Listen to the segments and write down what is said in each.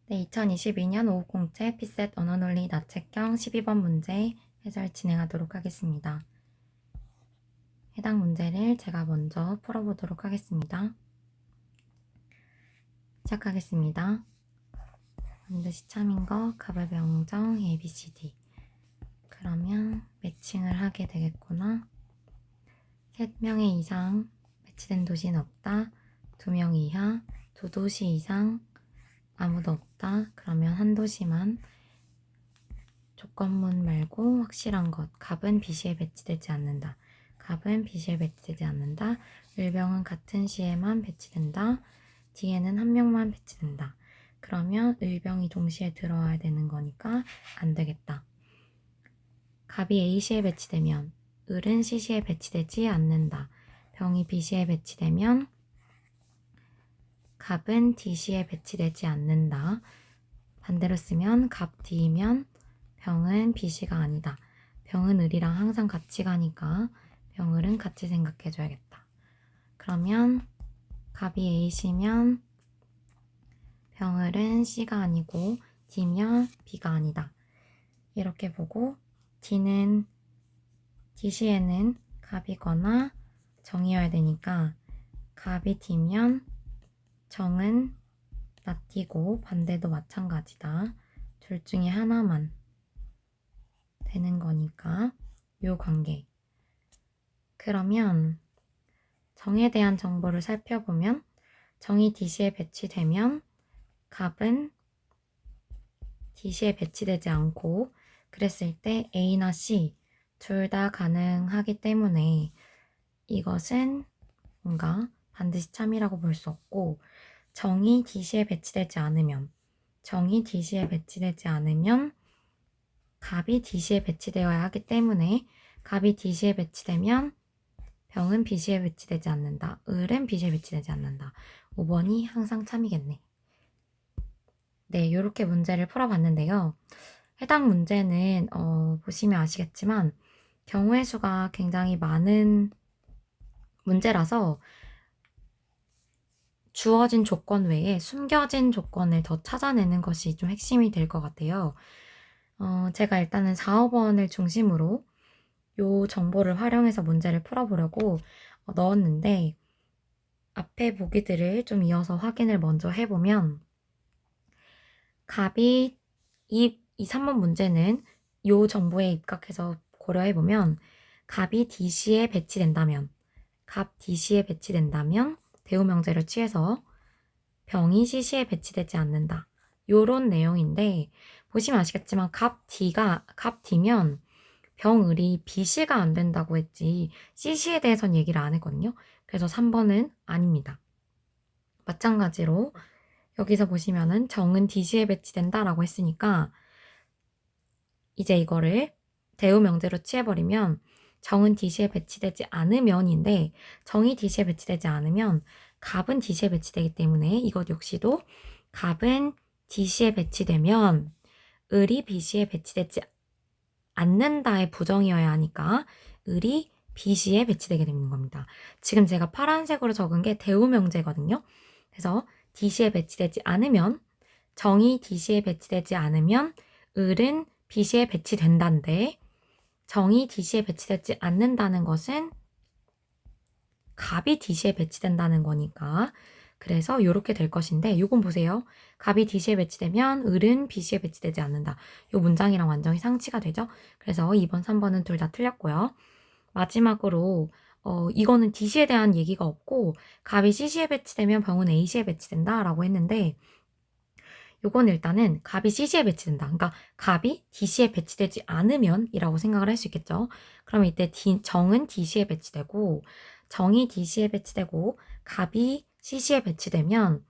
네, 2022년 5급 공채 피셋 언어논리 나책형 12번 문제 해설 진행하도록 하겠습니다. 해당 문제를 제가 먼저 풀어보도록 하겠습니다. 시작하겠습니다. 반드시 참인 거 갑을 병정 ABCD. 그러면 매칭을 하게 되겠구나. 3명 이상 배치된 도시는 없다. 2명 이하, 2도시 이상 아무도 없다. 그러면 한 도시만. 조건문 말고 확실한 것. 갑은 B시에 배치되지 않는다. 갑은 B시에 배치되지 않는다. 을병은 같은 시에만 배치된다. 뒤에는 한 명만 배치된다. 그러면 을병이 동시에 들어와야 되는 거니까 안 되겠다. 갑이 A시에 배치되면 을은 C시에 배치되지 않는다. 병이 B시에 배치되면 갑은 D시에 배치되지 않는다. 반대로 쓰면 갑 D이면 병은 B시가 아니다. 병은 을이랑 항상 같이 가니까 병을은 같이 생각해줘야겠다. 그러면 갑이 A시면 병을은 C가 아니고 D면 B가 아니다. 이렇게 보고 D시에는 갑이거나 정이어야 되니까 갑이 D면 정은 나띠고 반대도 마찬가지다. 둘 중에 하나만 되는 거니까 요 관계. 그러면 정에 대한 정보를 살펴보면 정이 D시에 배치되면 갑은 D시에 배치되지 않고 그랬을 때 A나 C 둘 다 가능하기 때문에 이것은 뭔가 반드시 참이라고 볼 수 없고 정이 D시에 배치되지 않으면 갑이 D시에 배치되어야 하기 때문에 갑이 D시에 배치되면 병은 B시에 배치되지 않는다. 을은 B시에 배치되지 않는다. 5번이 항상 참이겠네. 네, 이렇게 문제를 풀어봤는데요. 해당 문제는 보시면 아시겠지만 경우의 수가 굉장히 많은 문제라서 주어진 조건 외에 숨겨진 조건을 더 찾아내는 것이 좀 핵심이 될 것 같아요. 제가 일단은 4, 5번을 중심으로 요 정보를 활용해서 문제를 풀어보려고 넣었는데 앞에 보기들을 좀 이어서 확인을 먼저 해보면 갑이 3번 문제는 요 정보에 입각해서 고려해보면 갑이 D시에 배치된다면 갑 D시에 배치된다면 대우명제를 취해서 병이 C시에 배치되지 않는다. 요런 내용인데 보시면 아시겠지만 갑 D면 병을이 B시가 안 된다고 했지 C시에 대해서는 얘기를 안 했거든요. 그래서 3번은 아닙니다. 마찬가지로 여기서 보시면은 정은 D시에 배치된다라고 했으니까 이제 이거를 대우명제로 취해버리면 정은 D시에 배치되지 않으면인데 정이 D시에 배치되지 않으면 갑은 D시에 배치되기 때문에 이것 역시도 갑은 D시에 배치되면 을이 B시에 배치되지 않는다의 부정이어야 하니까 을이 B시에 배치되게 되는 겁니다. 지금 제가 파란색으로 적은 게 대우명제거든요. 그래서 D시에 배치되지 않으면 정이 D시에 배치되지 않으면 을은 B시에 배치된다인데 정이 D시에 배치되지 않는다는 것은 갑이 D시에 배치된다는 거니까 그래서 이렇게 될 것인데 이건 보세요. 갑이 D시에 배치되면 을은 B시에 배치되지 않는다. 이 문장이랑 완전히 상치가 되죠. 그래서 2번, 3번은 둘 다 틀렸고요. 마지막으로 이거는 D시에 대한 얘기가 없고 갑이 C시에 배치되면 병은 A시에 배치된다 라고 했는데 요건 일단은 갑이 C시에 배치된다. 그러니까 갑이 D시에 배치되지 않으면 이라고 생각을 할 수 있겠죠. 그럼 이때 정은 D시에 배치되고 정이 D시에 배치되고 갑이 C시에 배치되면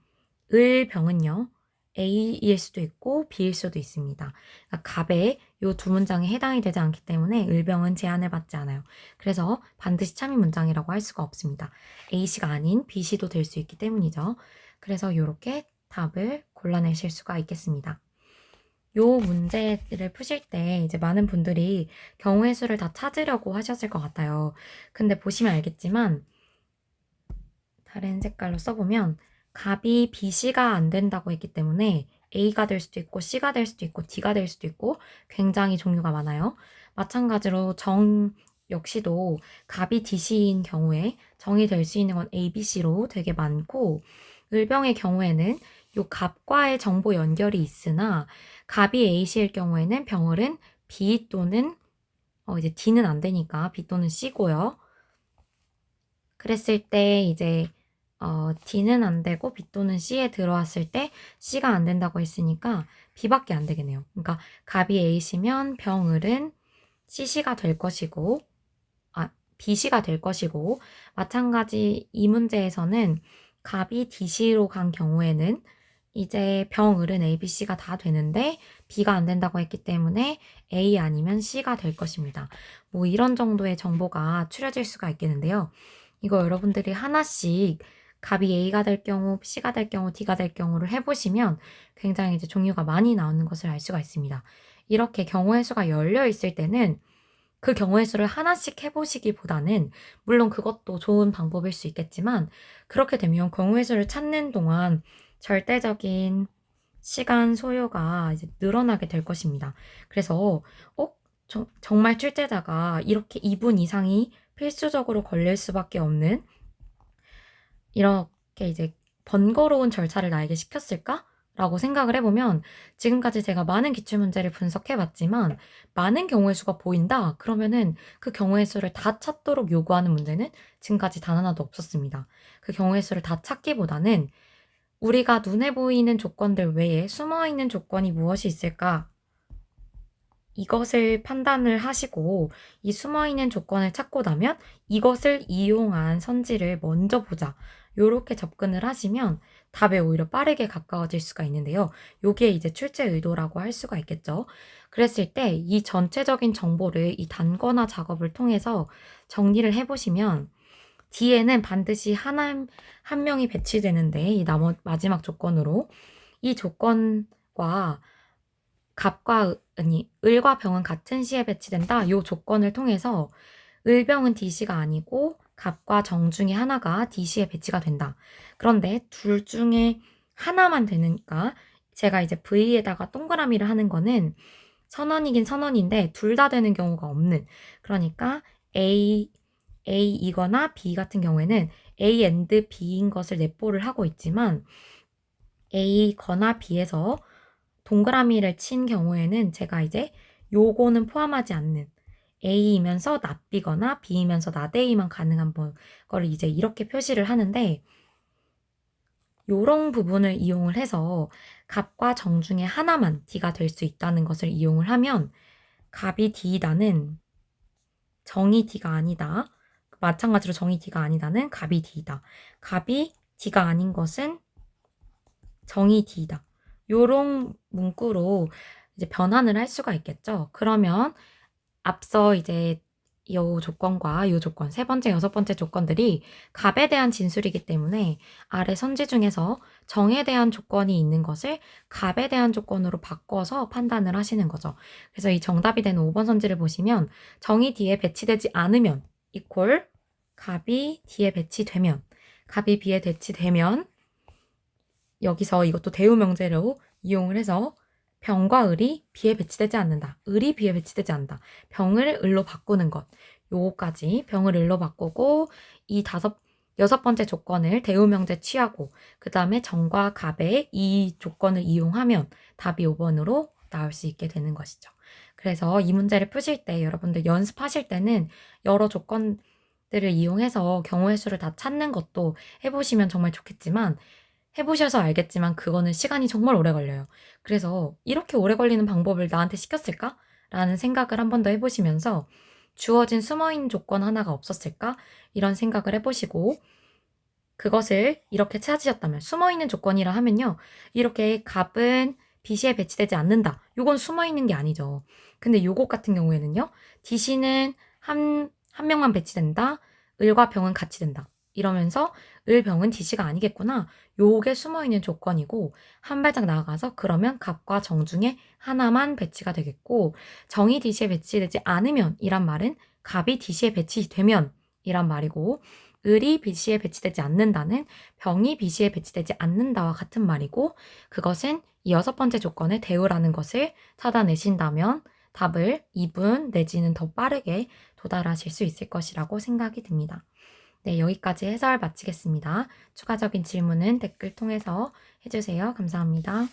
을병은요. A일 수도 있고 B일 수도 있습니다. 그러니까 갑의 요 두 문장에 해당이 되지 않기 때문에 을병은 제한을 받지 않아요. 그래서 반드시 참이 문장이라고 할 수가 없습니다. A시가 아닌 B시도 될 수 있기 때문이죠. 그래서 이렇게 답을 골라내실 수가 있겠습니다. 요 문제를 푸실 때 이제 많은 분들이 경우의 수를 다 찾으려고 하셨을 것 같아요. 근데 보시면 알겠지만 다른 색깔로 써보면 갑이 B시가 안 된다고 했기 때문에 A가 될 수도 있고 C가 될 수도 있고 D가 될 수도 있고 굉장히 종류가 많아요. 마찬가지로 정 역시도 갑이 DC인 경우에 정이 될 수 있는 건 A, B, C로 되게 많고 을병의 경우에는 요 갑과의 정보 연결이 있으나 갑이 A, C일 경우에는 병을은 B 또는 이제 D는 안 되니까 B 또는 C고요. 그랬을 때 이제 D는 안 되고 B 또는 C에 들어왔을 때 C가 안 된다고 했으니까 B밖에 안 되겠네요. 그러니까 갑이 A시면 병을은 CC가 될 것이고 BC가 될 것이고 마찬가지 이 문제에서는 갑이 DC로 간 경우에는 이제 병을은 A, B, C가 다 되는데 B가 안 된다고 했기 때문에 A 아니면 C가 될 것입니다. 뭐 이런 정도의 정보가 추려질 수가 있겠는데요. 이거 여러분들이 하나씩 갑이 A가 될 경우, C가 될 경우, D가 될 경우를 해보시면 굉장히 이제 종류가 많이 나오는 것을 알 수가 있습니다. 이렇게 경우의 수가 열려 있을 때는 그 경우의 수를 하나씩 해보시기보다는 물론 그것도 좋은 방법일 수 있겠지만 그렇게 되면 경우의 수를 찾는 동안 절대적인 시간 소요가 이제 늘어나게 될 것입니다. 그래서 정말 출제자가 이렇게 2분 이상이 필수적으로 걸릴 수밖에 없는 이렇게 이제 번거로운 절차를 나에게 시켰을까? 라고 생각을 해보면 지금까지 제가 많은 기출문제를 분석해봤지만 많은 경우의 수가 보인다? 그러면은 그 경우의 수를 다 찾도록 요구하는 문제는 지금까지 단 하나도 없었습니다. 그 경우의 수를 다 찾기보다는 우리가 눈에 보이는 조건들 외에 숨어있는 조건이 무엇이 있을까? 이것을 판단을 하시고 이 숨어있는 조건을 찾고 나면 이것을 이용한 선지를 먼저 보자. 요렇게 접근을 하시면 답에 오히려 빠르게 가까워질 수가 있는데요. 요게 이제 출제 의도라고 할 수가 있겠죠. 그랬을 때 이 전체적인 정보를 이 단권화 작업을 통해서 정리를 해보시면 뒤에는 반드시 한 명이 배치되는데 이 마지막 조건으로 이 조건과 을과 병은 같은 시에 배치된다. 이 조건을 통해서 을병은 DC가 아니고 갑과 정 중에 하나가 DC에 배치가 된다. 그런데 둘 중에 하나만 되니까 제가 이제 V에다가 동그라미를 하는 거는 선언이긴 선언인데 둘 다 되는 경우가 없는. 그러니까 A이거나 B 같은 경우에는 A and B인 것을 내포를 하고 있지만 A거나 B에서 동그라미를 친 경우에는 제가 이제 요거는 포함하지 않는 A이면서 not B거나 B이면서 not A만 가능한 거를 이제 이렇게 표시를 하는데 요런 부분을 이용을 해서 갑과 정 중에 하나만 D가 될 수 있다는 것을 이용을 하면 갑이 D다는 정이 D가 아니다. 마찬가지로 정이 D가 아니다는 갑이 D다. 갑이 D가 아닌 것은 정이 D다. 요런 문구로 이제 변환을 할 수가 있겠죠. 그러면 앞서 이제 요 조건과 요 조건, 세 번째, 여섯 번째 조건들이 갑에 대한 진술이기 때문에 아래 선지 중에서 정에 대한 조건이 있는 것을 갑에 대한 조건으로 바꿔서 판단을 하시는 거죠. 그래서 이 정답이 되는 5번 선지를 보시면 정이 D에 배치되지 않으면 이퀄 갑이 D에 배치되면 갑이 B에 배치되면 여기서 이것도 대우명제로 이용을 해서 병과 을이 B에 배치되지 않는다. 을이 B에 배치되지 않는다. 병을 을로 바꾸는 것. 요거까지 병을 을로 바꾸고 이 여섯 번째 조건을 대우명제 취하고 그 다음에 정과 갑의 이 조건을 이용하면 답이 5번으로 나올 수 있게 되는 것이죠. 그래서 이 문제를 푸실 때 여러분들 연습하실 때는 여러 조건들을 이용해서 경우의 수를 다 찾는 것도 해보시면 정말 좋겠지만 해보셔서 알겠지만 그거는 시간이 정말 오래 걸려요. 그래서 이렇게 오래 걸리는 방법을 나한테 시켰을까? 라는 생각을 한 번 더 해보시면서 주어진 숨어있는 조건 하나가 없었을까? 이런 생각을 해보시고 그것을 이렇게 찾으셨다면 숨어있는 조건이라 하면요. 이렇게 갑은 BC에 배치되지 않는다. 요건 숨어있는 게 아니죠. 근데 요것 같은 경우에는요. DC는 한 명만 배치된다. 을과 병은 같이 된다. 이러면서 을, 병은 DC가 아니겠구나. 요게 숨어있는 조건이고 한 발짝 나아가서 그러면 갑과 정 중에 하나만 배치가 되겠고 정이 DC에 배치되지 않으면 이란 말은 갑이 DC에 배치되면 이란 말이고 을이 BC에 배치되지 않는다는 병이 BC에 배치되지 않는다와 같은 말이고 그것은 이 6번째 조건의 대우라는 것을 찾아내신다면 답을 2분 내지는 더 빠르게 도달하실 수 있을 것이라고 생각이 듭니다. 네, 여기까지 해설 마치겠습니다. 추가적인 질문은 댓글 통해서 해주세요. 감사합니다.